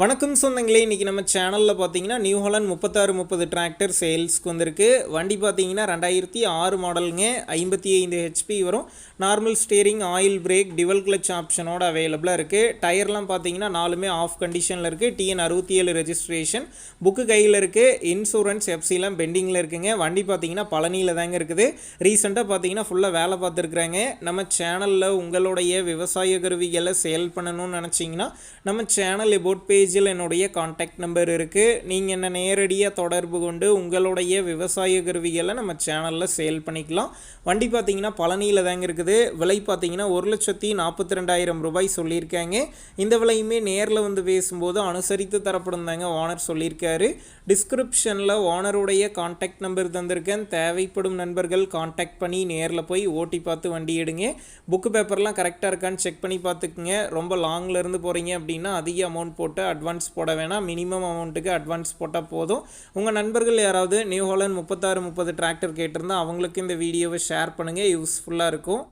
வணக்கம் சொந்தங்களே, இன்றைக்கி நம்ம சேனலில் பார்த்தீங்கன்னா நியூ ஹாலண்ட் 3630 டிராக்டர் சேல்ஸ்க்கு வந்திருக்கு. வண்டி பார்த்தீங்கன்னா 2006 மாடலுங்க, 55 ஹெச்பி வரும். Normal steering, oil brake, dual clutch ஆப்ஷனோட அவைலபிளாக இருக்குது. டயர்லாம் பார்த்தீங்கன்னா நாலுமே ஆஃப் கண்டிஷனில் இருக்குது. TN 67 ரெஜிஸ்ட்ரேஷன், புக்கு கையில் இருக்குது. இன்சூரன்ஸ் எஃப்சிலாம் பெண்டிங்கில் இருக்குங்க. வண்டி பார்த்தீங்கன்னா பழனியில் தாங்க இருக்குது. ரீசெண்டாக பார்த்தீங்கன்னா ஃபுல்லாக வேலை பார்த்துருக்குறாங்க. நம்ம சேனலில் உங்களுடைய விவசாய கருவிகளை சேல் பண்ணணும்னு நினச்சிங்கன்னா நம்ம சேனல் எபோட் பேஜில் என்னுடைய கான்டாக்ட் நம்பர் இருக்குது. நீங்கள் என்ன நேரடியாக தொடர்பு கொண்டு உங்களுடைய விவசாய கருவிகளை நம்ம சேனலில் சேல் பண்ணிக்கலாம். வண்டி பார்த்தீங்கன்னா பழனியில் தாங்க இருக்குது. விலை பார்த்தீங்கன்னா 1,42,000 ரூபாய் சொல்லியிருக்காங்க. இந்த விலையுமே நேரில் வந்து பேசும்போது அனுசரித்து தரப்படும் தாங்க ஓனர் சொல்லியிருக்காரு. டிஸ்கிரிப்ஷனில் ஓனருடைய கான்டாக்ட் நம்பர் தந்திருக்கேன். தேவைப்படும் நண்பர்கள் கான்டாக்ட் பண்ணி நேரில் போய் ஓட்டி பார்த்து வண்டி எடுங்க. புக்கு பேப்பர்லாம் கரெக்டாக இருக்கான்னு செக் பண்ணி பார்த்துக்குங்க. ரொம்ப லாங்கிலேருந்து போகிறீங்க அப்படின்னா அதிக அமௌண்ட் போட்டு அட்வான்ஸ் போட வேணாம். மினிமம் அமௌண்ட்டுக்கு அட்வான்ஸ் போட்டால் போதும். உங்கள் நண்பர்கள் யாராவது நியூ ஹாலண்ட் 3630 டிராக்டர் கேட்டிருந்தால் அவங்களுக்கு இந்த வீடியோவை ஷேர் பண்ணுங்கள். யூஸ்ஃபுல்லாக இருக்கும்.